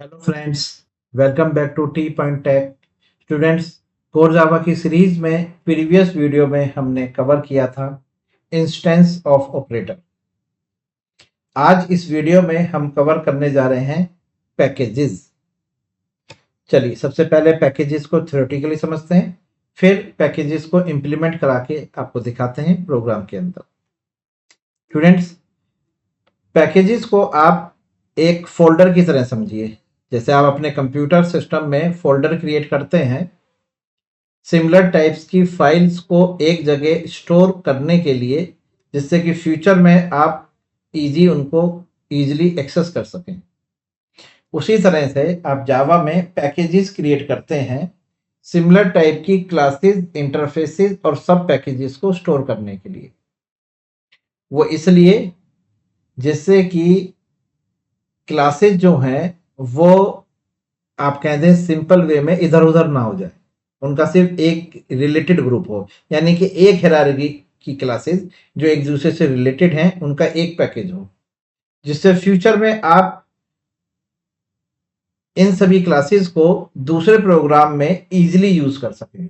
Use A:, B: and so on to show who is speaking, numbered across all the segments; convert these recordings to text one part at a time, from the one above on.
A: Hello friends, welcome back to T Point Tech. Students, core Java की series में previous video में हमने cover किया था इंस्टेंस ऑफ ऑपरेटर। आज इस वीडियो में हम कवर करने जा रहे हैं पैकेजेस। चलिए, सबसे पहले पैकेजेस को थ्योरेटिकली समझते हैं, फिर पैकेजेस को इम्प्लीमेंट करा के आपको दिखाते हैं प्रोग्राम के अंदर। स्टूडेंट्स, पैकेजेस को आप एक फोल्डर की तरह समझिए। जैसे आप अपने कंप्यूटर सिस्टम में फोल्डर क्रिएट करते हैं, सिमिलर टाइप्स की फाइल्स को एक जगह स्टोर करने के लिए, जिससे कि फ्यूचर में आप उनको इजीली एक्सेस कर सकें। उसी तरह से आप जावा में पैकेजेस क्रिएट करते हैं, सिमिलर टाइप की क्लासेस, इंटरफेसेस और सब पैकेजेस को स्टोर करने के लिए। वो इसलिए जिससे कि क्लासेस जो हैं वो आप कह दें सिंपल वे में इधर उधर ना हो जाए, उनका सिर्फ एक रिलेटेड ग्रुप हो, यानी कि एक हायरार्की की क्लासेस जो एक दूसरे से रिलेटेड हैं उनका एक पैकेज हो, जिससे फ्यूचर में आप इन सभी क्लासेस को दूसरे प्रोग्राम में इजीली यूज कर सकें।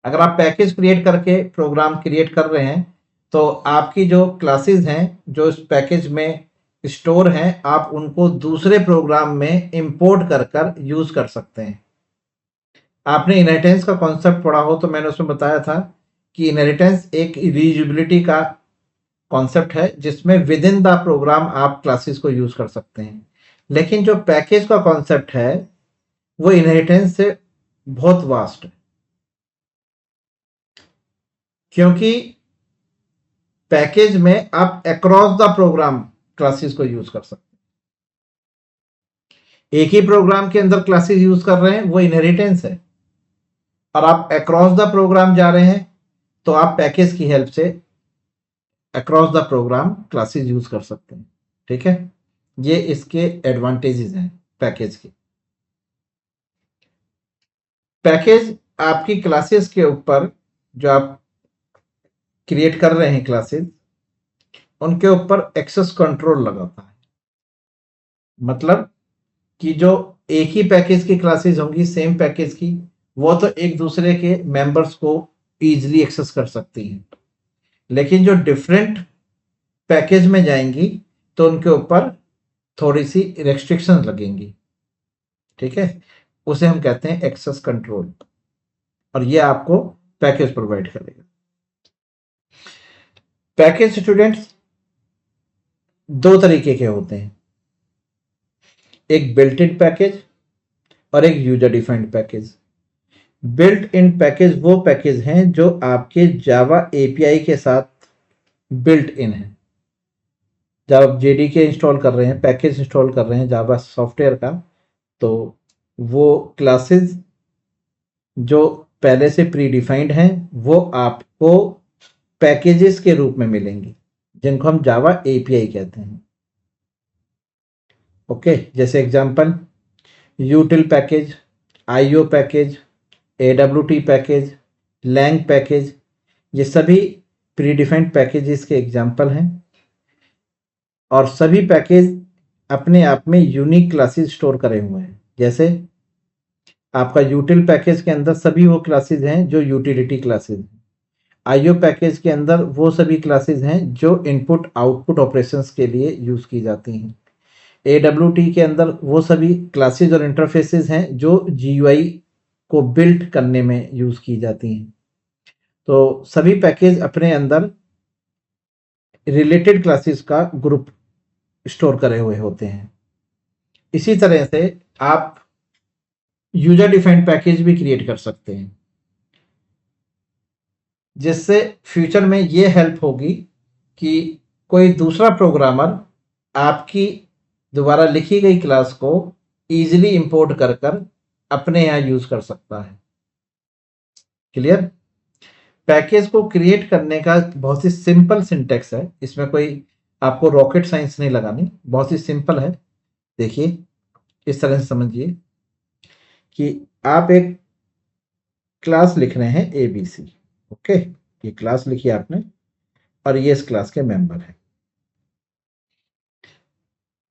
A: अगर आप पैकेज क्रिएट करके प्रोग्राम क्रिएट कर रहे हैं तो आपकी जो क्लासेस हैं जो इस पैकेज में स्टोर हैं, आप उनको दूसरे प्रोग्राम में इंपोर्ट कर कर यूज कर सकते हैं। आपने इनहेरिटेंस का कॉन्सेप्ट पढ़ा हो तो मैंने उसमें बताया था कि इनहेरिटेंस एक रीयूजेबिलिटी का कॉन्सेप्ट है, जिसमें विद इन द प्रोग्राम आप क्लासेस को यूज कर सकते हैं। लेकिन जो पैकेज का कॉन्सेप्ट है वो इनहेरिटेंस से बहुत वास्ट है, क्योंकि पैकेज में आप अक्रॉस द प्रोग्राम क्लासेस को यूज कर सकते हैं। एक ही प्रोग्राम के अंदर क्लासेस यूज कर रहे हैं, वो इनहेरिटेंस है। और आप अक्रॉस द प्रोग्राम जा रहे हैं तो आप पैकेज की हेल्प से across the program classes use कर सकते हैं। ठीक है, ये इसके एडवांटेजेस हैं पैकेज के। पैकेज आपकी क्लासेस के ऊपर, जो आप क्रिएट कर रहे हैं क्लासेस, उनके ऊपर एक्सेस कंट्रोल लगाता है। मतलब कि जो एक ही पैकेज की क्लासेस होंगी, सेम पैकेज की, वो तो एक दूसरे के मेंबर्स को इजीली एक्सेस कर सकती हैं। लेकिन जो डिफरेंट पैकेज में जाएंगी तो उनके ऊपर थोड़ी सी रेस्ट्रिक्शंस लगेंगी। ठीक है, उसे हम कहते हैं एक्सेस कंट्रोल, और ये आपको पैकेज प्रोवाइड करेगा। पैकेज स्टूडेंट्स दो तरीके के होते हैं, एक बिल्ट इन पैकेज और एक user defined package. Built in package वो पैकेज हैं जो आपके जावा एपीआई के साथ बिल्ट इन है। जब आप जेडीके इंस्टॉल कर रहे हैं, पैकेज इंस्टॉल कर रहे हैं जावा सॉफ्टवेयर का, तो वो क्लासेस जो पहले से प्री डिफाइंड हैं वो आपको पैकेजेस के रूप में मिलेंगी, जिनको हम जावा एपीआई कहते हैं। ओके, जैसे example util package, IO package, AWT package, lang package, ये सभी प्री डिफाइंड पैकेजेस के एग्जांपल हैं। और सभी पैकेज अपने आप में यूनिक क्लासेस स्टोर करे हुए हैं। जैसे आपका यूटिल पैकेज के अंदर सभी वो क्लासेस हैं जो यूटिलिटी क्लासेस हैं। आईओ पैकेज के अंदर वो सभी क्लासेस हैं जो इनपुट आउटपुट ऑपरेशंस के लिए यूज की जाती हैं। एडब्ल्यूटी के अंदर वो सभी क्लासेस और इंटरफेसेस हैं जो जीयूआई को बिल्ड करने में यूज की जाती हैं। तो सभी पैकेज अपने अंदर रिलेटेड क्लासेस का ग्रुप स्टोर करे हुए होते हैं। इसी तरह से आप यूजर डिफाइंड पैकेज भी क्रिएट कर सकते हैं, जिससे फ्यूचर में ये हेल्प होगी कि कोई दूसरा प्रोग्रामर आपकी दोबारा लिखी गई क्लास को इजीली इंपोर्ट कर कर अपने यहाँ यूज कर सकता है। क्लियर? पैकेज को क्रिएट करने का बहुत ही सिंपल सिंटेक्स है, इसमें कोई आपको रॉकेट साइंस नहीं लगानी, बहुत ही सिंपल है। देखिए, इस तरह से समझिए कि आप एक क्लास लिख रहे हैं एबीसी। ओके, ये क्लास लिखी आपने और ये इस क्लास के मेंबर है।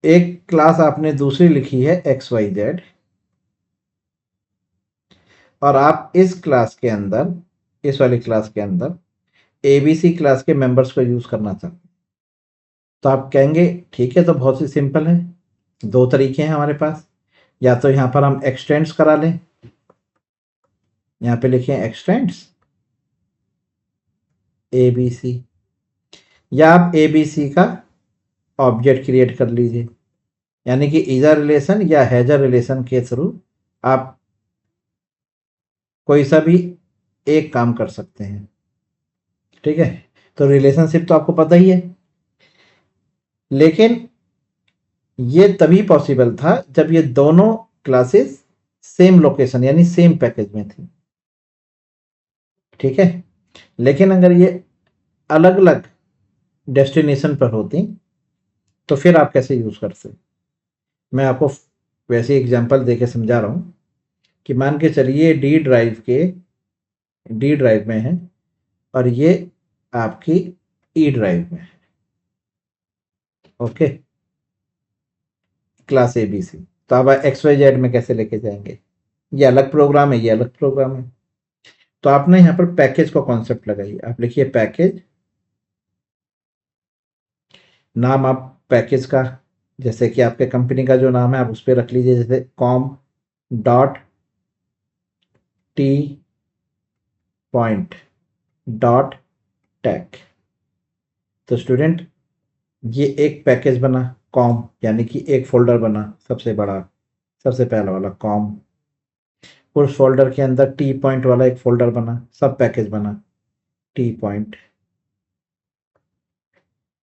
A: एक क्लास आपने दूसरी लिखी है XYZ, और आप इस क्लास के अंदर, इस वाली क्लास के अंदर ABC क्लास के मेंबर्स को यूज करना चाहते हैं। तो आप कहेंगे ठीक है, तो बहुत ही सिंपल है, दो तरीके हैं हमारे पास। या तो यहां पर हम एक्सटेंड्स करा लें, यहां पे लिखें एक्सटेंड्स ABC, या आप ABC का ऑब्जेक्ट क्रिएट कर लीजिए, यानी कि इधर रिलेशन या हैजर रिलेशन के थ्रू आप कोई सा भी एक काम कर सकते हैं। ठीक है, तो रिलेशनशिप तो आपको पता ही है, लेकिन ये तभी पॉसिबल था जब ये दोनों क्लासेस सेम लोकेशन यानी सेम पैकेज में थी। ठीक है, लेकिन अगर ये अलग अलग डेस्टिनेशन पर होती तो फिर आप कैसे यूज करते? मैं आपको वैसे एग्जांपल देके समझा रहा हूं कि मान के चलिए डी ड्राइव में है और ये आपकी ई ड्राइव में है। ओके, क्लास ABC, तो आप XYZ में कैसे लेके जाएंगे? ये अलग प्रोग्राम है, ये अलग प्रोग्राम है। तो आपने यहाँ पर पैकेज का कॉन्सेप्ट लगाइए, आप लिखिए पैकेज, नाम आप पैकेज का जैसे कि आपके कंपनी का जो नाम है आप उस पर रख लीजिए, जैसे com dot T point dot take. तो स्टूडेंट ये एक पैकेज बना कॉम, यानी कि एक फोल्डर बना, सबसे बड़ा सबसे पहला वाला कॉम। उस फोल्डर के अंदर टी पॉइंट वाला एक फोल्डर बना, सब पैकेज बना टी पॉइंट।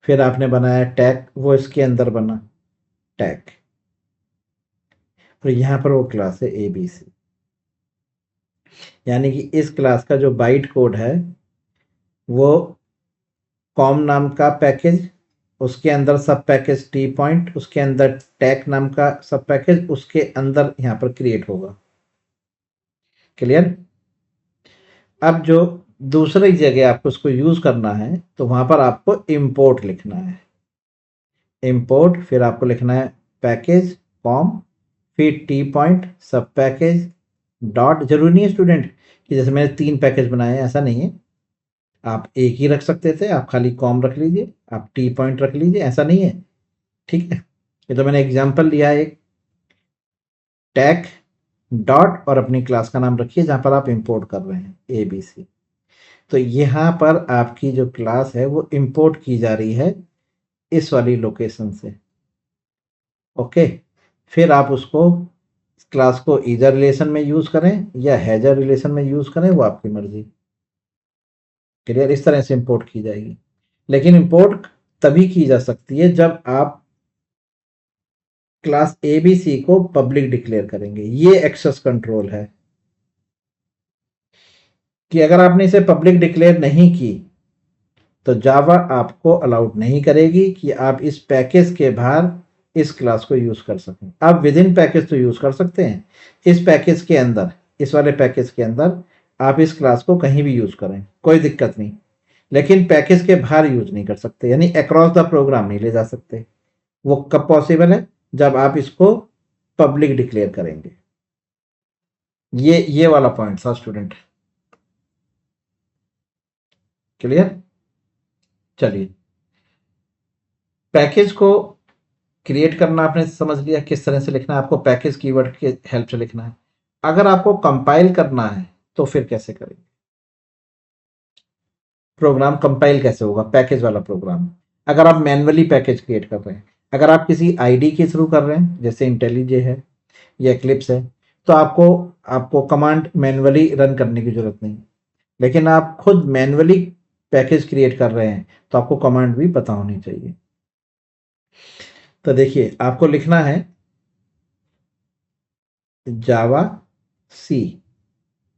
A: फिर आपने बनाया टैग, वो इसके अंदर बना टैग, और यहां पर वो क्लास है ABC, यानी कि इस क्लास का जो बाइट कोड है वो कॉम नाम का पैकेज, उसके अंदर सब पैकेज टी पॉइंट, उसके अंदर टैग नाम का सब पैकेज, उसके अंदर यहां पर क्रिएट होगा। क्लियर? अब जो दूसरी जगह आपको उसको यूज करना है तो वहां पर आपको इंपोर्ट लिखना है, इंपोर्ट, फिर आपको लिखना है पैकेज कॉम, फिर टी पॉइंट सब पैकेज डॉट। जरूरी नहीं है स्टूडेंट कि जैसे मैंने 3 पैकेज बनाए हैं, ऐसा नहीं है, आप एक ही रख सकते थे, आप खाली कॉम रख लीजिए, आप टी पॉइंट रख लीजिए, ऐसा नहीं है। ठीक है, ये तो मैंने एग्जांपल लिया है एक। टैग डॉट और अपनी क्लास का नाम रखिए जहां पर आप इंपोर्ट कर रहे हैं ABC। तो यहाँ पर आपकी जो क्लास है वो इंपोर्ट की जा रही है इस वाली लोकेशन से। ओके, फिर आप उसको क्लास को ईदर रिलेशन में यूज करें या हैजर रिलेशन में यूज करें, वो आपकी मर्जी। क्लियर? इस तरह से इंपोर्ट की जाएगी, लेकिन इंपोर्ट तभी की जा सकती है जब आप क्लास ABC को पब्लिक डिक्लेयर करेंगे। ये एक्सेस कंट्रोल है कि अगर आपने इसे पब्लिक डिक्लेयर नहीं की तो जावा आपको अलाउड नहीं करेगी कि आप इस पैकेज के बाहर इस क्लास को यूज कर सकें। आप विद इन पैकेज तो यूज कर सकते हैं, इस पैकेज के अंदर, इस वाले पैकेज के अंदर आप इस क्लास को कहीं भी यूज करें, कोई दिक्कत नहीं, लेकिन पैकेज के बाहर यूज नहीं कर सकते, यानी अक्रॉस द प्रोग्राम नहीं ले जा सकते। वो कब पॉसिबल है? जब आप इसको पब्लिक डिक्लेयर करेंगे। ये वाला पॉइंट था स्टूडेंट। क्लियर? चलिए, पैकेज को क्रिएट करना आपने समझ लिया किस तरह से लिखना है, आपको पैकेज कीवर्ड के हेल्प से लिखना है। अगर आपको कंपाइल करना है तो फिर कैसे करेंगे? प्रोग्राम कंपाइल कैसे होगा? पैकेज वाला प्रोग्राम, अगर आप मैन्युअली पैकेज क्रिएट कर रहे हैं, अगर आप किसी आईडी के थ्रू कर रहे हैं जैसे इंटेलिजे है या एक्लिप्स है, तो आपको आपको कमांड मैन्युअली रन करने की जरूरत नहीं। लेकिन आप खुद मैन्युअली पैकेज क्रिएट कर रहे हैं तो आपको कमांड भी पता होनी चाहिए। तो देखिए, आपको लिखना है जावा सी,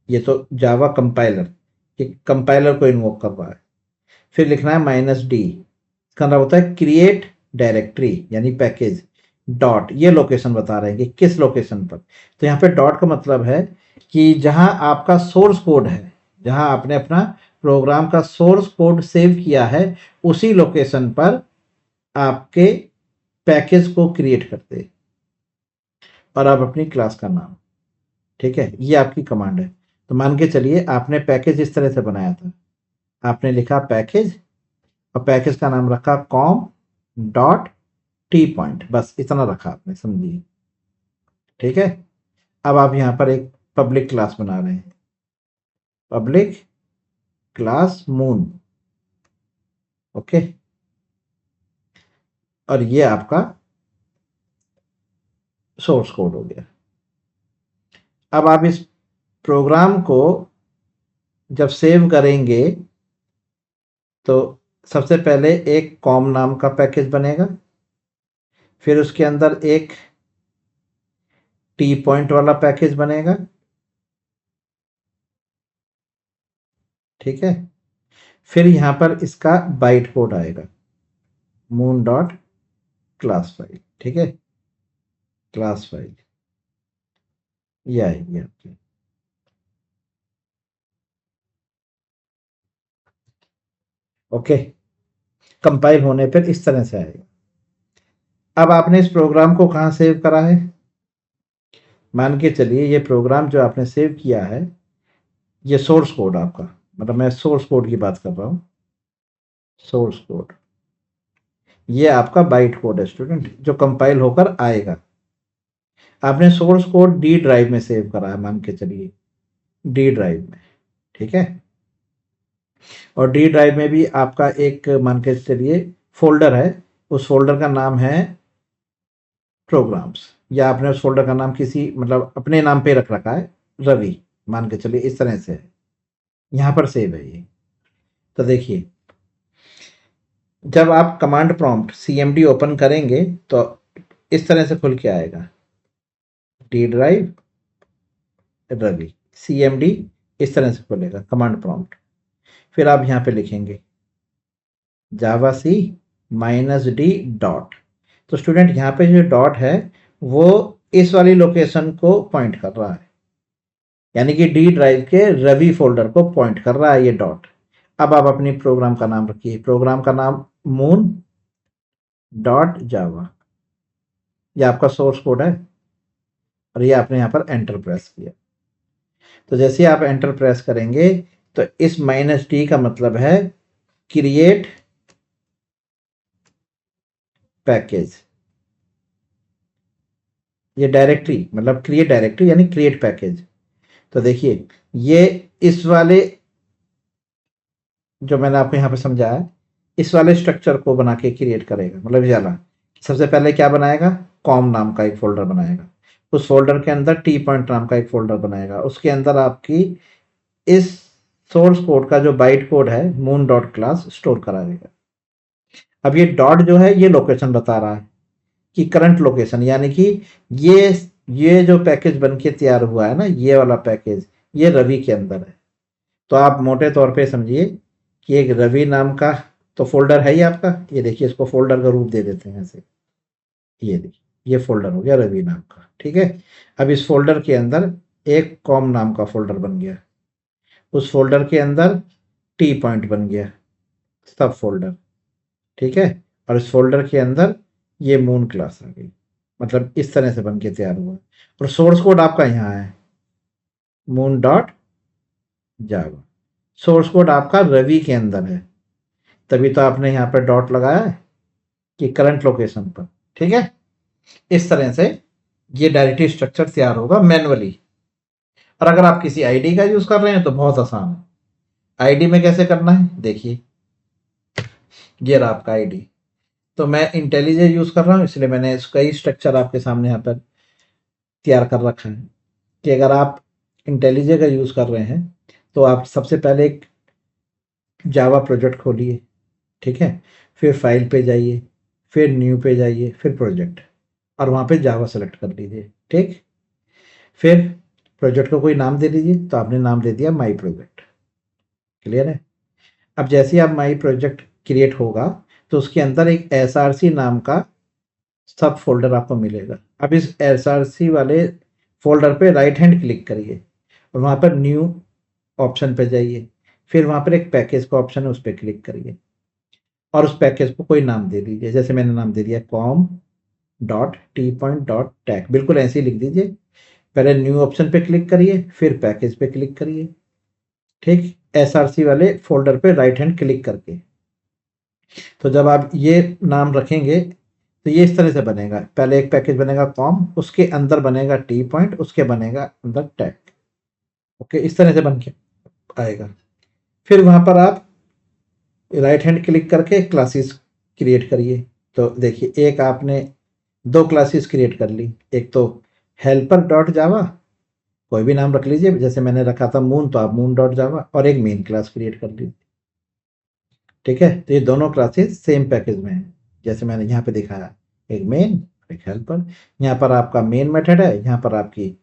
A: ये तो जावा कंपाइलर, ये कंपाइलर को इन्वोक कर रहा है। फिर लिखना है -d, इसका मतलब होता है क्रिएट डायरेक्टरी यानी पैकेज डॉट, ये लोकेशन बता रहे हैं कि किस लोकेशन पर। तो यहाँ पे डॉट का मतलब है कि जहां आपका सोर्स कोड है, जहां आपने अपना प्रोग्राम का सोर्स कोड सेव किया है, उसी लोकेशन पर आपके पैकेज को क्रिएट करते और अब अपनी क्लास का नाम, ठीक है, ये आपकी कमांड है। तो मान के चलिए आपने पैकेज इस तरह से बनाया था, आपने लिखा पैकेज और पैकेज का नाम रखा कॉम डॉट टी पॉइंट, बस इतना रखा आपने, समझिए, ठीक है। अब आप यहाँ पर एक पब्लिक क्लास बना रहे हैं, पब्लिक क्लास मून, ओके, और ये आपका सोर्स कोड हो गया। अब आप इस प्रोग्राम को जब सेव करेंगे तो सबसे पहले एक कॉम नाम का पैकेज बनेगा, फिर उसके अंदर एक टी पॉइंट वाला पैकेज बनेगा, ठीक है। फिर यहाँ पर इसका बाइट कोड आएगा, मून डॉट क्लास फाइल, ठीक है, क्लास फाइल ये आएगी आपकी। ओके, कंपाइल होने पर इस तरह से आएगा। अब आपने इस प्रोग्राम को कहाँ सेव करा है, मान के चलिए ये प्रोग्राम जो आपने सेव किया है, ये सोर्स कोड आपका, मतलब मैं सोर्स कोड की बात कर रहा हूँ, सोर्स कोड, ये आपका बाइट कोड है स्टूडेंट, जो कंपाइल होकर आएगा। आपने सोर्स कोड डी ड्राइव में सेव करा है, मान के चलिए डी ड्राइव में, ठीक है। और डी ड्राइव में भी आपका एक मान के चलिए फोल्डर है, उस फोल्डर का नाम है प्रोग्राम्स, या आपने उस फोल्डर का नाम किसी मतलब अपने नाम पे रख रखा है, रवि, मान के चलिए इस तरह से है, यहाँ पर सेव है ये। तो देखिए जब आप कमांड प्रॉम्प्ट cmd ओपन करेंगे तो इस तरह से खुल के आएगा, डी ड्राइव रवि cmd, इस तरह से खुलेगा कमांड प्रॉम्प्ट। फिर आप यहाँ पे लिखेंगे जावा सी -d डॉट। तो स्टूडेंट यहाँ पे जो डॉट है वो इस वाली लोकेशन को पॉइंट कर रहा है, यानी कि डी ड्राइव के रवि फोल्डर को पॉइंट कर रहा है ये डॉट। अब आप अपनी प्रोग्राम का नाम रखिए, प्रोग्राम का नाम मून डॉट जावा, ये आपका सोर्स कोड है, और ये आपने यहाँ पर एंटर प्रेस किया। तो जैसे आप एंटर प्रेस करेंगे तो इस -d का मतलब है क्रिएट पैकेज, ये डायरेक्टरी मतलब क्रिएट डायरेक्टरी यानी क्रिएट पैकेज। तो देखिए ये इस वाले जो मैंने आपको यहाँ पे समझाया, इस वाले स्ट्रक्चर को बना के क्रिएट करेगा, मतलब ये वाला सबसे पहले क्या बनाएगा, कॉम नाम का एक फोल्डर बनाएगा, उस फोल्डर के अंदर टी पॉइंट नाम का एक फोल्डर बनाएगा, उसके अंदर आपकी इस सोर्स कोड का जो बाइट कोड है मून डॉट क्लास स्टोर करा देगा। अब ये डॉट जो है ये लोकेशन बता रहा है कि करंट लोकेशन, यानी कि ये जो पैकेज बन के तैयार हुआ है ना, ये वाला पैकेज ये रवि के अंदर है। तो आप मोटे तौर पे समझिए कि एक रवि नाम का तो फोल्डर है ही आपका, ये देखिए इसको फोल्डर का रूप दे देते हैं ऐसे, ये देखिए ये फोल्डर हो गया रवि नाम का, ठीक है। अब इस फोल्डर के अंदर एक कॉम नाम का फोल्डर बन गया, उस फोल्डर के अंदर टी पॉइंट बन गया सब फोल्डर, ठीक है, और इस फोल्डर के अंदर ये मून क्लास आ गई, मतलब इस तरह से बन के तैयार हुआ। और सोर्स कोड आपका यहाँ है मून डॉट जावा, सोर्स कोड आपका रवि के अंदर है, तभी तो आपने यहाँ पर डॉट लगाया है कि करंट लोकेशन पर, ठीक है। इस तरह से ये डायरेक्टरी स्ट्रक्चर तैयार होगा मैनुअली। और अगर आप किसी आईडी का यूज कर रहे हैं तो बहुत आसान है, आईडी में कैसे करना है देखिए, ये रहा आपका आईडी। तो मैं इंटेलिजे यूज कर रहा हूँ इसलिए मैंने इसका ही स्ट्रक्चर आपके सामने यहाँ पर तैयार कर रखा है कि अगर आप इंटेलिजे का यूज कर रहे हैं तो आप सबसे पहले एक जावा प्रोजेक्ट खोलिए, ठीक है, फिर फाइल पे जाइए, फिर न्यू पे जाइए, फिर प्रोजेक्ट, और वहाँ पे जावा सेलेक्ट कर लीजिए, ठीक। फिर प्रोजेक्ट को कोई नाम दे दीजिए, तो आपने नाम दे दिया माई प्रोजेक्ट, क्लियर है। अब जैसे ही आप माई प्रोजेक्ट क्रिएट होगा तो उसके अंदर एक SRC नाम का सब फोल्डर आपको मिलेगा। अब इस SRC वाले फोल्डर पे राइट हैंड क्लिक करिए और वहाँ पर न्यू ऑप्शन पे जाइए, फिर वहाँ पर एक पैकेज का ऑप्शन है उस पर क्लिक करिए और उस पैकेज को कोई नाम दे दीजिए, जैसे मैंने नाम दे दिया com dot T point dot tag, बिल्कुल ऐसे ही लिख दीजिए। पहले न्यू ऑप्शन पे क्लिक करिए, फिर पैकेज पे क्लिक करिए, ठीक, एसआरसी वाले फोल्डर पे राइट हैंड क्लिक करके। तो जब आप ये नाम रखेंगे तो ये इस तरह से बनेगा, पहले एक पैकेज बनेगा कॉम, उसके अंदर बनेगा टी पॉइंट, उसके बनेगा अंदर टैग। ओके, इस तरह से बन के आएगा। फिर वहां पर आप राइट हैंड क्लिक करके क्लासेस क्रिएट करिए। तो देखिए, एक आपने दो क्लासेस क्रिएट कर ली, एक तो हेल्पर डॉट जावा, कोई भी नाम रख लीजिए, जैसे मैंने रखा था मून, तो आप मून डॉट जावा, और एक मेन क्लास क्रिएट कर लीजिए। ठीक है, तो ये दोनों क्लासेस सेम पैकेज में है, जैसे मैंने यहाँ पे दिखाया, एक मेन एक हेल्पर। यहाँ पर आपका मेन मेथड है, यहाँ पर आपकी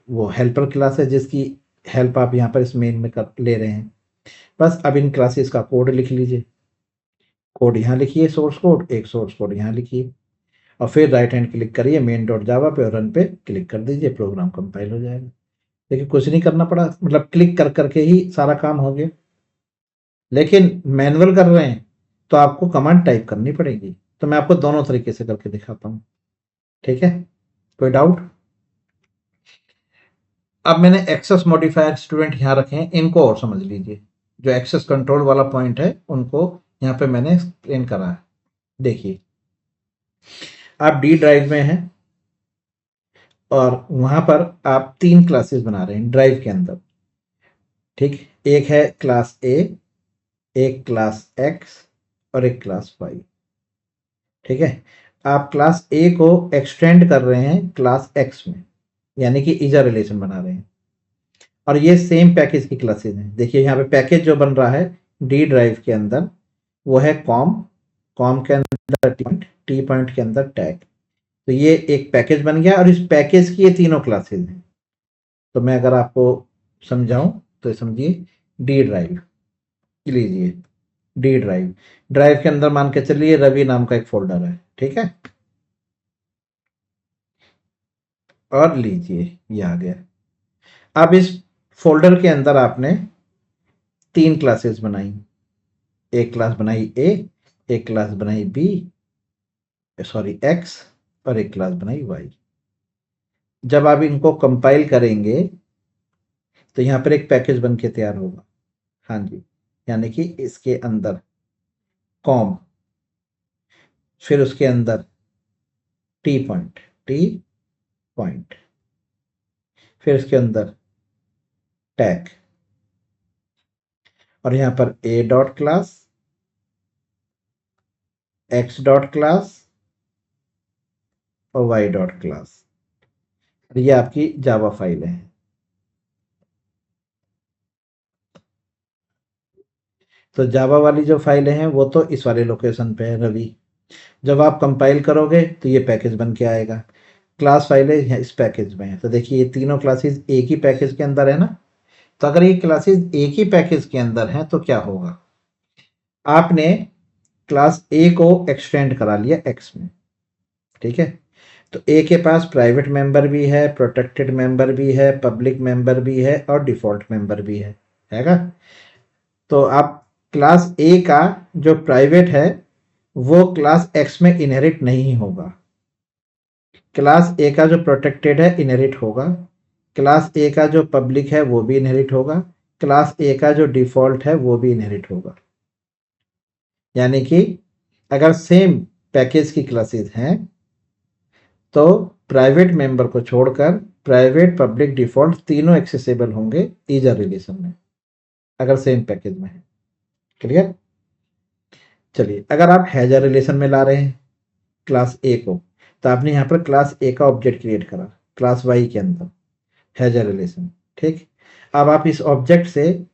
A: वो हेल्पर क्लास है जिसकी हेल्प आप यहाँ पर इस मेन में कर ले रहे हैं। बस अब इन क्लासेस का कोड लिख लीजिए, कोड यहाँ लिखिए, सोर्स कोड, एक सोर्स कोड यहाँ लिखिए, और फिर राइट हैंड क्लिक करिए मेन डॉट जावा पे और रन पे क्लिक कर दीजिए, प्रोग्राम कंपाइल हो जाएगा। देखिए, कुछ नहीं करना पड़ा, मतलब क्लिक कर करके ही सारा काम हो गया। लेकिन मैनुअल कर रहे हैं तो आपको कमांड टाइप करनी पड़ेगी, तो मैं आपको दोनों तरीके से करके दिखाता हूँ। ठीक है, कोई डाउट? अब मैंने एक्सेस मॉडिफायर स्टूडेंट यहाँ रखे हैं, इनको और समझ लीजिए। जो एक्सेस कंट्रोल वाला पॉइंट है उनको यहाँ पे मैंने एक्सप्लेन करा है। देखिए, आप डी ड्राइव में हैं और वहां पर आप तीन क्लासेस बना रहे हैं ड्राइव के अंदर। ठीक, एक है क्लास ए, एक क्लास एक्स और एक क्लास वाई। ठीक है, आप क्लास ए को एक्सटेंड कर रहे हैं क्लास एक्स में, यानी कि ईजा रिलेशन बना रहे हैं, और ये सेम पैकेज की क्लासेज हैं। देखिए, यहाँ पे पैकेज जो बन रहा है डी ड्राइव के अंदर वो है कॉम, कॉम के अंदर टी पॉइंट के अंदर टैग। तो ये एक पैकेज बन गया और इस पैकेज की ये तीनों क्लासेज हैं। तो मैं अगर आपको समझाऊं तो समझिए, डी ड्राइव लीजिए, डी ड्राइव, ड्राइव के अंदर मान के चलिए रवि नाम का एक फोल्डर है। ठीक है, और लीजिए ये आ गया। अब इस फोल्डर के अंदर आपने तीन क्लासेस बनाई, एक क्लास बनाई ए, एक क्लास बनाई बी, सॉरी एक्स, और एक क्लास बनाई वाई। जब आप इनको कंपाइल करेंगे तो यहाँ पर एक पैकेज बन के तैयार होगा। हाँ जी, यानी कि इसके अंदर कॉम, फिर उसके अंदर टी पॉइंट, टी पॉइंट, फिर इसके अंदर टैग, और यहाँ पर ए dot class, x dot class और वाई डॉट क्लास। ये आपकी जावा फाइल है। तो जावा वाली जो फाइलें हैं वो तो इस वाले लोकेशन पे है रवि। जब आप कंपाइल करोगे तो ये पैकेज बन के आएगा। क्लास फाइलें इस पैकेज में है। तो देखिए, ये तीनों क्लासेस एक ही पैकेज के अंदर है ना। तो अगर ये क्लासेस एक ही पैकेज के अंदर हैं तो क्या होगा, आपने क्लास ए को एक्सटेंड करा लिया एक्स में। ठीक है, तो ए के पास प्राइवेट मेंबर भी है, प्रोटेक्टेड मेंबर भी है, पब्लिक मेंबर भी है और डिफॉल्ट मेंबर भी हैगा। तो आप क्लास ए का जो प्राइवेट है वो क्लास एक्स में इनहेरिट नहीं होगा। क्लास ए का जो प्रोटेक्टेड है इनहेरिट होगा, क्लास ए का जो पब्लिक है वो भी इनहेरिट होगा, क्लास ए का जो डिफॉल्ट है वो भी इनहेरिट होगा। यानी कि अगर सेम पैकेज की क्लासेस हैं तो प्राइवेट मेंबर को छोड़कर प्राइवेट, पब्लिक, डिफॉल्ट तीनों एक्सेसिबल होंगे ईजर रिलेशन में, अगर सेम पैकेज में है। क्लियर? चलिए, अगर आप हैजर रिलेशन में ला रहे हैं क्लास ए को, तो आपने यहाँ पर क्लास ए का ऑब्जेक्ट क्रिएट करा क्लास वाई के अंदर, हैजर रिलेशन। ठीक, अब आप इस ऑब्जेक्ट से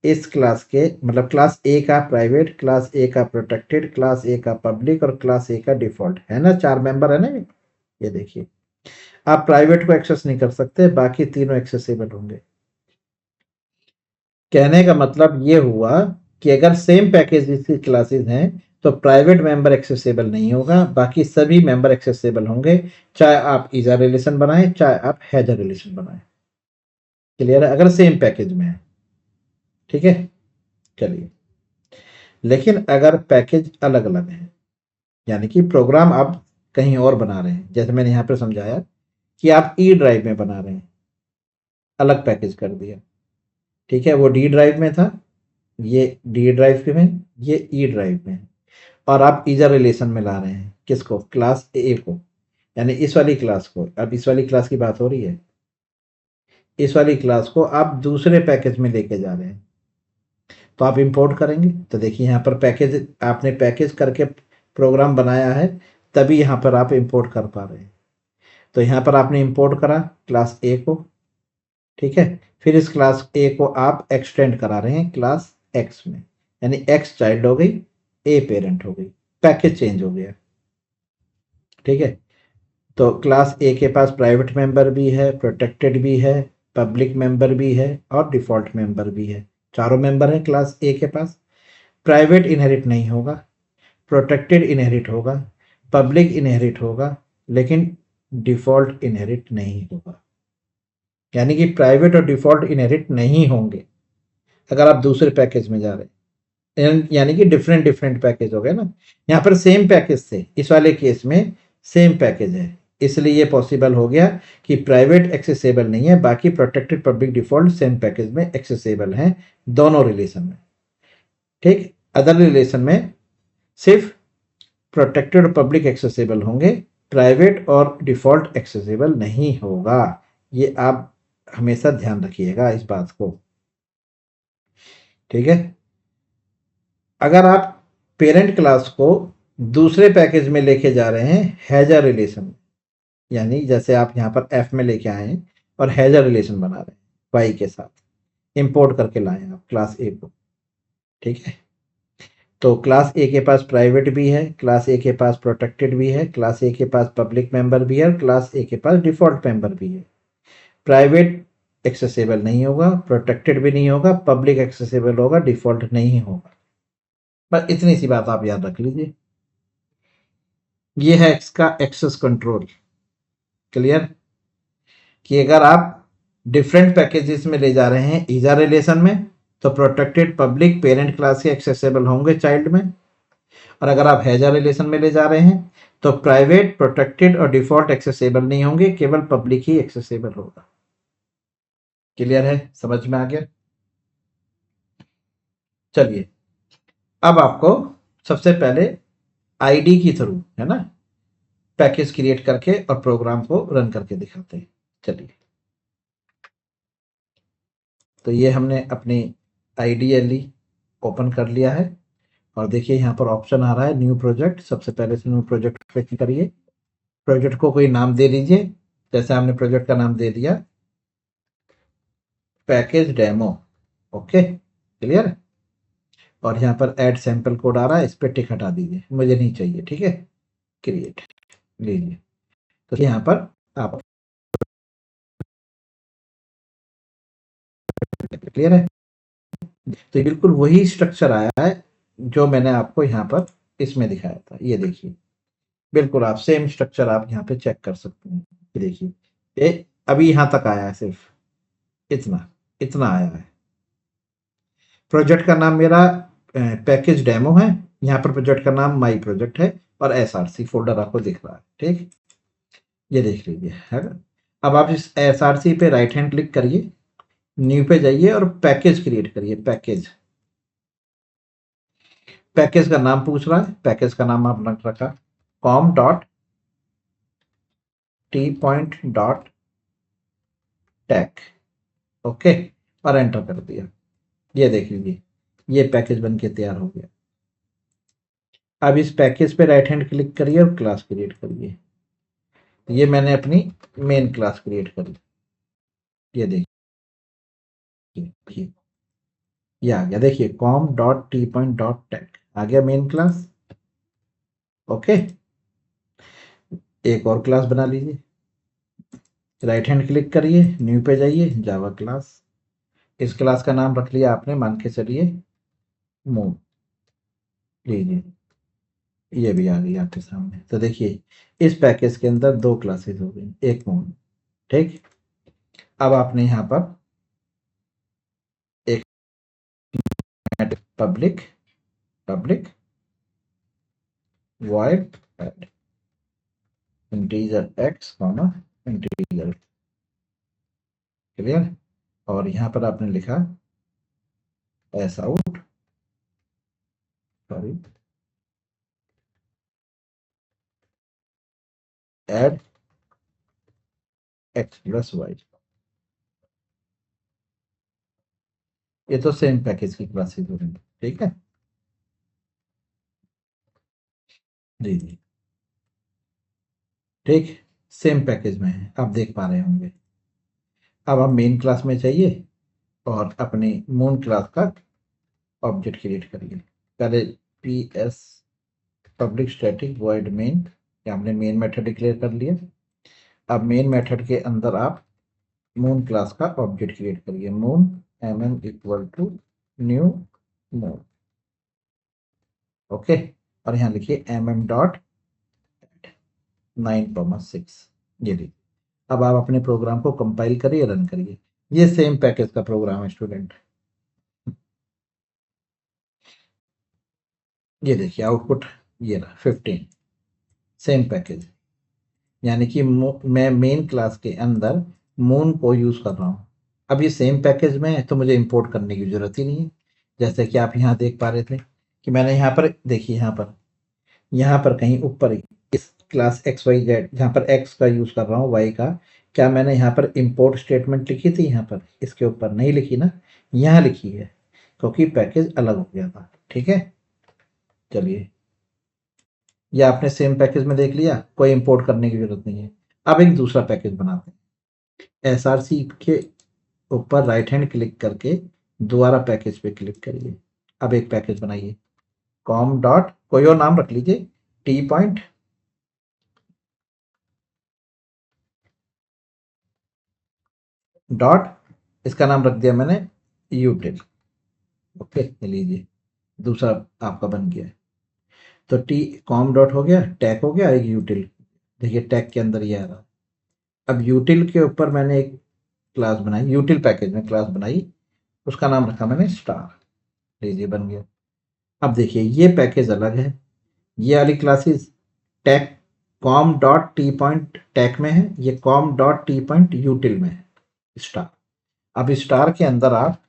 A: इस क्लास के, मतलब क्लास ए का प्राइवेट, क्लास ए का प्रोटेक्टेड, क्लास ए का पब्लिक और क्लास ए का डिफॉल्ट है ना, चार मेंबर है ना ये देखिए। आप प्राइवेट को एक्सेस नहीं कर सकते, बाकी तीनों एक्सेसिबल होंगे। कहने का मतलब ये हुआ कि अगर सेम पैकेज की क्लासेस हैं तो प्राइवेट मेंबर एक्सेसिबल नहीं होगा, बाकी सभी मेंबर एक्सेसिबल होंगे, चाहे आप ईजा रिलेशन बनाएं चाहे आप हैजर रिलेशन बनाएं। क्लियर है? अगर सेम पैकेज में है। ठीक है, चलिए। लेकिन अगर पैकेज अलग अलग है, यानी कि प्रोग्राम आप कहीं और बना रहे हैं, जैसे मैंने यहाँ पर समझाया कि आप ई ड्राइव में बना रहे हैं, अलग पैकेज कर दिया, ठीक है। वो डी ड्राइव में था, ये डी ड्राइव में, ये ई ड्राइव में है, और आप ईजर रिलेशन में ला रहे हैं किसको, क्लास ए को, यानी इस वाली क्लास को। अब इस वाली क्लास की बात हो रही है, इस वाली क्लास को आप दूसरे पैकेज में लेके जा रहे हैं, तो आप इंपोर्ट करेंगे। तो देखिए यहाँ पर पैकेज, आपने पैकेज करके प्रोग्राम बनाया है, तभी यहाँ पर आप इंपोर्ट कर पा रहे हैं। तो यहाँ पर आपने इंपोर्ट करा क्लास ए को, ठीक है। फिर इस क्लास ए को आप एक्सटेंड करा रहे हैं क्लास एक्स में, यानी एक्स चाइल्ड हो गई, ए पेरेंट हो गई, पैकेज चेंज हो गया, ठीक है। तो क्लास ए के पास प्राइवेट मेंबर भी है, प्रोटेक्टेड भी है, पब्लिक मेंबर भी है और डिफ़ॉल्ट मेंबर भी है। चारों मेंबर हैं क्लास ए के पास। प्राइवेट इनहेरिट नहीं होगा, प्रोटेक्टेड इनहेरिट होगा, पब्लिक इनहेरिट होगा, लेकिन डिफ़ॉल्ट इनहेरिट नहीं होगा। यानी कि प्राइवेट और डिफ़ॉल्ट इनहेरिट नहीं होंगे अगर आप दूसरे पैकेज में जा रहे हैं, यानी कि डिफरेंट डिफरेंट पैकेज हो गए ना। यहाँ पर सेम पैकेज थे, इस वाले केस में सेम पैकेज है, इसलिए ये पॉसिबल हो गया कि प्राइवेट एक्सेसिबल नहीं है, बाकी protected public default same package में एक्सेसिबल हैं दोनों रिलेशन में, ठीक। अदर रिलेशन में सिर्फ प्रोटेक्टेड और पब्लिक एक्सेसिबल होंगे, प्राइवेट और डिफॉल्ट एक्सेसिबल नहीं होगा। ये आप हमेशा ध्यान रखिएगा इस बात को, ठीक है। अगर आप पेरेंट क्लास को दूसरे पैकेज में लेके जा रहे हैं हैजर रिलेशन में, यानी जैसे आप यहाँ पर एफ में लेके आए हैं और हैजर रिलेशन बना रहे हैं वाई के साथ, इंपोर्ट करके लाए हैं आप क्लास ए को, ठीक है। तो क्लास ए के पास प्राइवेट भी है, क्लास ए के पास प्रोटेक्टेड भी है, क्लास ए के पास पब्लिक मेंबर भी है और क्लास ए के पास डिफॉल्ट मेंबर भी है। प्राइवेट एक्सेसिबल नहीं होगा, प्रोटेक्टेड भी नहीं होगा, पब्लिक एक्सेसिबल होगा, डिफॉल्ट नहीं होगा। बस इतनी सी बात आप याद रख लीजिए। ये है इसका एक्सेस कंट्रोल, क्लियर। कि अगर आप डिफरेंट पैकेजेस में ले जा रहे हैं ईजा रिलेशन में, तो प्रोटेक्टेड पब्लिक पेरेंट क्लास के एक्सेसिबल होंगे चाइल्ड में, और अगर आप हैजर रिलेशन में ले जा रहे हैं तो प्राइवेट, प्रोटेक्टेड और डिफॉल्ट एक्सेसिबल नहीं होंगे, केवल पब्लिक ही एक्सेसिबल होगा। क्लियर है, समझ में आ गया। चलिए, अब आपको सबसे पहले आईडी के थ्रू, है ना, पैकेज क्रिएट करके और प्रोग्राम को रन करके दिखाते हैं। चलिए, तो ये हमने अपनी आईडीएलई ओपन कर लिया है, और देखिए यहाँ पर ऑप्शन आ रहा है न्यू प्रोजेक्ट। सबसे पहले से न्यू प्रोजेक्ट पे क्लिक करिए, प्रोजेक्ट को कोई नाम दे दीजिए, जैसे हमने प्रोजेक्ट का नाम दे दिया पैकेज डेमो, ओके, क्लियर। और यहाँ पर ऐड सैंपल कोड आ रहा है, इस पर टिक हटा दीजिए, मुझे नहीं चाहिए, ठीक है। क्रिएट लीजिए, तो यहाँ पर आप, क्लियर है। तो बिल्कुल वही स्ट्रक्चर आया है जो मैंने आपको यहाँ पर इसमें दिखाया था। ये देखिए, बिल्कुल आप सेम स्ट्रक्चर आप यहाँ पे चेक कर सकते हैं। ये देखिए, ये अभी यहाँ तक आया है, सिर्फ इतना इतना आया है। प्रोजेक्ट का नाम मेरा पैकेज डेमो है, यहाँ पर प्रोजेक्ट का नाम माई प्रोजेक्ट है, और एसआरसी फोल्डर आपको दिख रहा है, ठीक। ये देख लीजिए, है ना। अब आप इस एसआरसी पे राइट हैंड क्लिक करिए, न्यू पे जाइए और पैकेज क्रिएट करिए। पैकेज, पैकेज का नाम पूछ रहा है, पैकेज का नाम आपने रखा com dot T point dot take, okay, और एंटर कर दिया। ये देख लीजिए, ये पैकेज बन के तैयार हो गया। अब इस पैकेज पे राइट हैंड क्लिक करिए और क्लास क्रिएट करिए। ये मैंने अपनी मेन क्लास क्रिएट कर ली, ये देखिए, ये आ गया। देखिए, com dot T point dot tech आ गया मेन क्लास, ओके। एक और क्लास बना लीजिए, राइट हैंड क्लिक करिए, न्यू पे जाइए, जावा क्लास। इस क्लास का नाम रख लिया आपने, मान के चलिए मून, लीजिए, ये भी आ गई आपके सामने। तो देखिए, इस पैकेज के अंदर दो क्लासेस हो गई, एक मून, ठीक। अब आपने यहाँ पर एक public, public void add, integer x comma integer, clear. और यहां पर आपने लिखा S out, sorry, add x plus y. ये तो सेम पैकेज की क्लासेस हो रही है, ठीक है जी जी, ठीक, सेम पैकेज में है, आप देख पा रहे होंगे। अब आप मेन क्लास में चाहिए और अपनी मून क्लास का ऑब्जेक्ट क्रिएट करिए। पहले P S public static void main, हमने मेन मेथड डिक्लेयर कर लिया। अब मेन मेथड के अंदर आप मून क्लास का ऑब्जेक्ट क्रिएट करिए, moon mm equal to new moon, okay. और यहाँ लिखिए mm डॉट 9,6, ये लीजिए। अब आप अपने प्रोग्राम को कंपाइल करिए, रन करिए। ये सेम पैकेज का प्रोग्राम है स्टूडेंट, ये देखिए आउटपुट ये रहा 15, सेम पैकेज। यानी कि मैं मेन क्लास के अंदर मून को यूज कर रहा हूँ। अब ये सेम पैकेज में है तो मुझे इंपोर्ट करने की जरूरत ही नहीं है। जैसे कि आप यहाँ देख पा रहे थे कि मैंने यहाँ पर देखिए, यहाँ पर कहीं ऊपर इस क्लास एक्स वाई जेड, जहाँ पर एक्स का यूज कर रहा हूँ, वाई का, क्या मैंने यहाँ पर इंपोर्ट स्टेटमेंट लिखी थी? यहाँ पर इसके ऊपर नहीं लिखी ना, यहाँ लिखी है, क्योंकि पैकेज अलग हो गया था, ठीक है। चलिए, ये आपने सेम पैकेज में देख लिया, कोई इंपोर्ट करने की जरूरत नहीं है। अब एक दूसरा पैकेज बनाते हैं। एसआरसी के ऊपर राइट हैंड क्लिक करके दोबारा पैकेज पे क्लिक करिए। अब एक पैकेज बनाइए, कॉम डॉट, कोई और नाम रख लीजिए, टी पॉइंट डॉट, इसका नाम रख दिया मैंने यूटिल, ओके। लीजिए, दूसरा आपका बन गया। तो टी कॉम डॉट हो गया, टैग हो गया, एक यूटिल, देखिए टैग के अंदर ये आ रहा। अब यूटिल के ऊपर मैंने एक क्लास बनाई, यूटिल पैकेज में क्लास बनाई, उसका नाम रखा मैंने स्टार, लीजिए बन गया। अब देखिए ये पैकेज अलग है, ये वाली classes tag com dot T point tag में है, ये कॉम डॉट टी पॉइंट यूटिल में है स्टार। अब स्टार के अंदर आप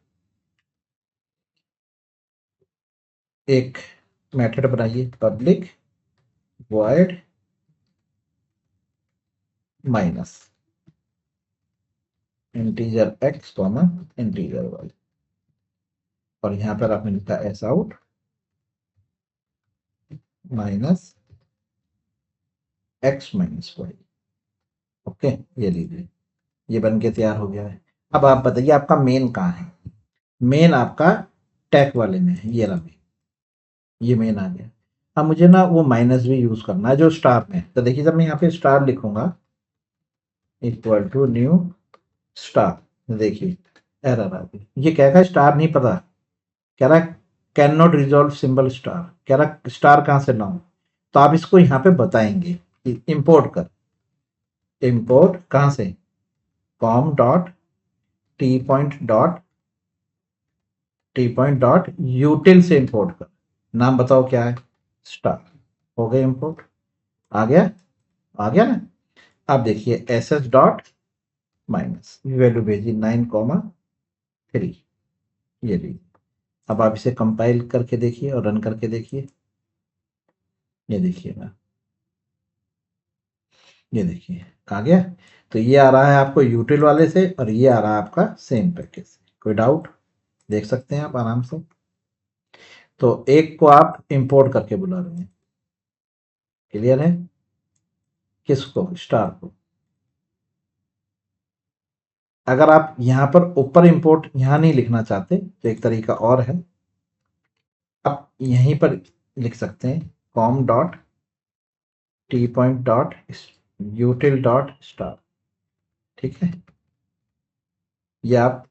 A: एक मेथड बनाइए, public void minus integer x comma integer y, और यहां पर आपने लिखा S out minus x minus y, okay. ये लीजिए, ये बन के तैयार हो गया है। अब आप बताइए आपका मेन कहाँ है? मेन आपका टैग वाले में है, ये रहा मेन, ये मेन आ गया। अब मुझे ना वो माइनस भी यूज करना है जो स्टार में, तो देखिए जब मैं यहाँ पे स्टार लिखूंगा इक्वल टू न्यू स्टार, देखिए एरर आ गई। ये कहेगा स्टार नहीं पता, कह रहा can not resolve symbol star, कह रहा स्टार कहां से लाऊं। तो आप इसको यहाँ पे बताएंगे कि इंपोर्ट कर, इंपोर्ट कहां से, com dot T point dot यूटिल से इंपोर्ट कर, नाम बताओ क्या है, स्टार, हो गया इंपोर्ट, आ गया, आ गया ना। अब देखिए S S dot minus value भेजी 9,3, ये ली। अब आप इसे कंपाइल करके देखिए और रन करके देखिए, ये देखिए ना, ये देखिए आ गया। तो ये आ रहा है आपको यूटिल वाले से और ये आ रहा है आपका सेम पैकेज से। कोई डाउट? देख सकते हैं आप आराम से। तो एक को आप इंपोर्ट करके बुला रहे हैं, क्लियर है? किसको? स्टार को। अगर आप यहां पर ऊपर इंपोर्ट यहां नहीं लिखना चाहते तो एक तरीका और है, आप यहीं पर लिख सकते हैं, com dot T point dot यूटिल dot star, ठीक है। या आप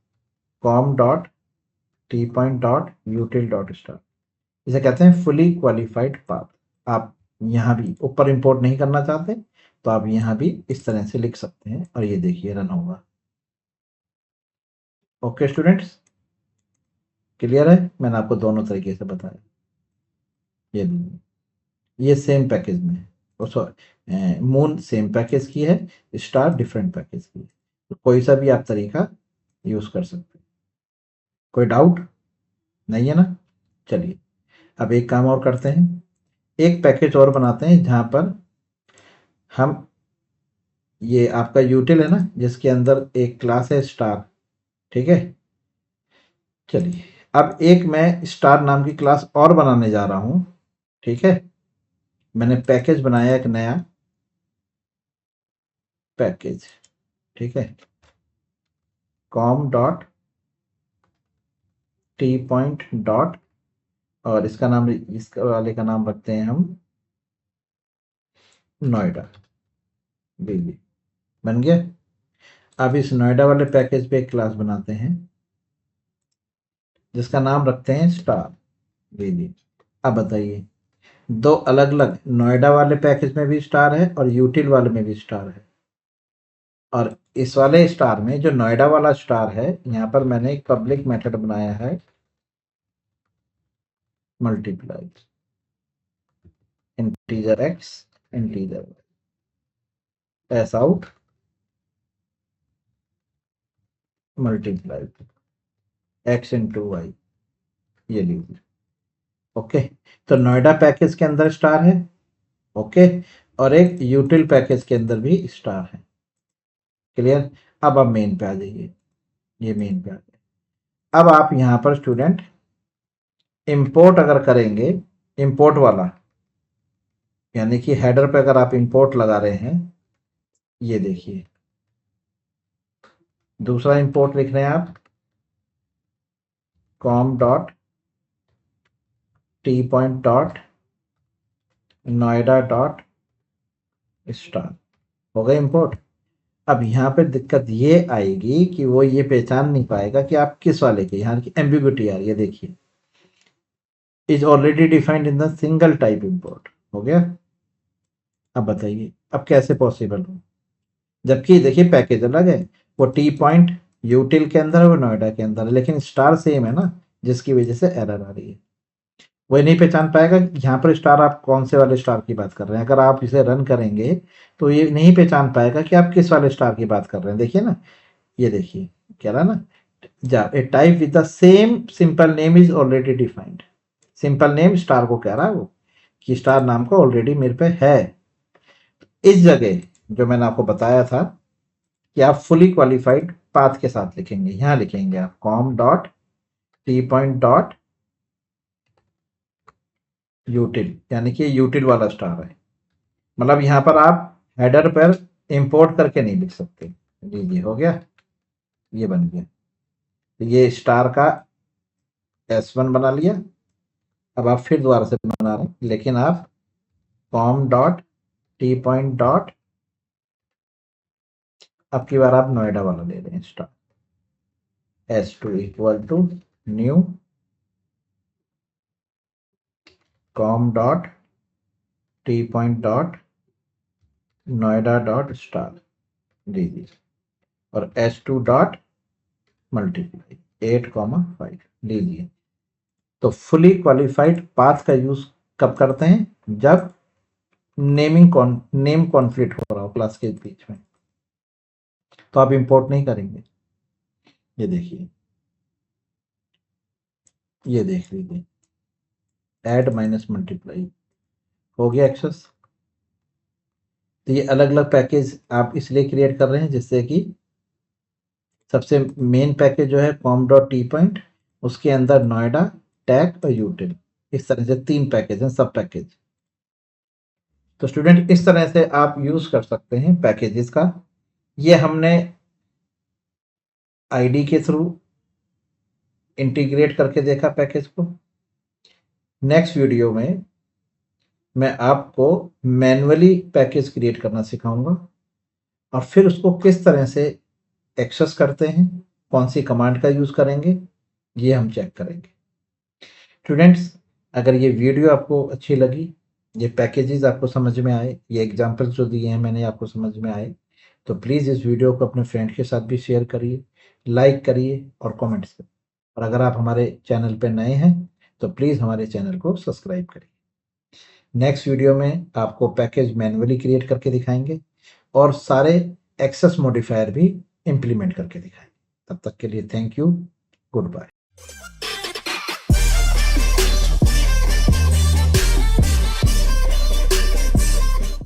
A: com dot T point dot यूटिल dot star, इसे कहते हैं फुली क्वालिफाइड पाथ। आप यहाँ भी ऊपर इंपोर्ट नहीं करना चाहते तो आप यहाँ भी इस तरह से लिख सकते हैं और ये देखिए रन होगा। ओके स्टूडेंट्स, क्लियर है? मैंने आपको दोनों तरीके से बताया। ये सेम पैकेज में है। मून सेम पैकेज की है, स्टार डिफरेंट पैकेज की है। तो कोई सा भी आप तरीका यूज कर सकते हैं। कोई डाउट नहीं है ना? चलिए अब एक काम और करते हैं, एक पैकेज और बनाते हैं जहां पर हम, ये आपका यूटिल है ना जिसके अंदर एक क्लास है स्टार, ठीक है। चलिए अब एक मैं स्टार नाम की क्लास और बनाने जा रहा हूं, ठीक है। मैंने पैकेज बनाया एक नया पैकेज, ठीक है, com dot T point dot, और इसका नाम, इसका वाले का नाम रखते हैं हम नोएडा। जी बन गया। अब इस नोएडा वाले पैकेज पे एक क्लास बनाते हैं जिसका नाम रखते हैं स्टार। जी अब बताइए, दो अलग अलग, नोएडा वाले पैकेज में भी स्टार है और यूटिल वाले में भी स्टार है। और इस वाले स्टार में जो नोएडा वाला स्टार है, यहाँ पर मैंने एक पब्लिक मेथड बनाया है multiply integer x integer y, S out multiply x into y, ये लीजिए। ओके, तो नोएडा पैकेज के अंदर स्टार है, ओके, और एक यूटिल पैकेज के अंदर भी स्टार है। क्लियर? अब आप मेन पे आ जाइए, ये मेन पे आ गए। अब आप यहां पर स्टूडेंट इंपोर्ट अगर करेंगे, इंपोर्ट वाला, यानी कि हेडर पे अगर आप इंपोर्ट लगा रहे हैं, ये देखिए दूसरा इंपोर्ट लिख रहे हैं आप, com dot T point dot Noida dot star, हो गया इंपोर्ट। अब यहाँ पे दिक्कत ये आएगी कि वो ये पहचान नहीं पाएगा कि आप किस वाले के, यहाँ की एम्बिग्यूटी आ रही है, देखिए is already defined in the single type import, हो गया। अब बताइए अब कैसे पॉसिबल हो, जबकि देखिए पैकेज अलग है, वो टी पॉइंट यूटिल के अंदर है, वो नोएडा के अंदर है, लेकिन स्टार सेम है ना, जिसकी वजह से एरर आ रही है। वो नहीं पहचान पाएगा कि यहाँ पर स्टार आप कौन से वाले स्टार की बात कर रहे हैं। अगर आप इसे रन करेंगे तो ये नहीं पहचान पाएगा कि आप किस वाले स्टार की बात कर रहे हैं। देखिए ना, ये देखिए कह रहा ना, a type with the same simple name is already defined. Simple name star को कह रहा है वो, कि स्टार नाम को ऑलरेडी मेरे पे है। इस जगह जो मैंने आपको बताया था कि आप फुली क्वालिफाइड पाथ के साथ लिखेंगे, यहां लिखेंगे आप com dot T point dot यूटिल, यानी कि यूटिल वाला स्टार है। मतलब यहां पर आप हेडर पर इंपोर्ट करके नहीं लिख सकते। जी जी हो गया, ये बन गया। तो ये स्टार का S1 बना लिया। अब आप फिर दोबारा से बना रहे हैं, लेकिन आप com dot T point dot, अब की बार आप नोएडा वाला ले रहे हैं star, S2 equal to new com dot T point dot Noida dot star, जी और S2 डॉट मल्टीप्लाई 8,5 लीजिए। तो फुली क्वालिफाइड पाथ का यूज कब करते हैं? जब नेम कॉन्फ्लिक्ट हो रहा हो क्लास के बीच में, तो आप इंपोर्ट नहीं करेंगे। ये देखिए, ये देख लीजिए, ऐड माइनस मल्टीप्लाई हो गया एक्सेस। तो ये अलग अलग पैकेज आप इसलिए क्रिएट कर रहे हैं जिससे कि सबसे मेन पैकेज जो है कॉम डॉट टी पॉइंट, उसके अंदर नोएडा, टैग और यूटिल, इस तरह से 3 पैकेज हैं, सब पैकेज। तो स्टूडेंट इस तरह से आप यूज कर सकते हैं पैकेजेस का। ये हमने आईडी के थ्रू इंटीग्रेट करके देखा पैकेज को। नेक्स्ट वीडियो में मैं आपको मैन्युअली पैकेज क्रिएट करना सिखाऊंगा और फिर उसको किस तरह से एक्सेस करते हैं, कौन सी कमांड का यूज करेंगे, ये हम चेक करेंगे। स्टूडेंट्स, अगर ये वीडियो आपको अच्छी लगी, ये पैकेजेस आपको समझ में आए, ये एग्जांपल्स जो दिए हैं मैंने आपको समझ में आए, तो प्लीज़ इस वीडियो को अपने फ्रेंड के साथ भी शेयर करिए, लाइक करिए और कमेंट्स करिए। और अगर आप हमारे चैनल पर नए हैं तो प्लीज़ हमारे चैनल को सब्सक्राइब करिए। नेक्स्ट वीडियो में आपको पैकेज मैन्युअली क्रिएट करके दिखाएंगे और सारे एक्सेस मॉडिफायर भी इम्प्लीमेंट करके दिखाएंगे। तब तक के लिए थैंक यू, गुड बाय।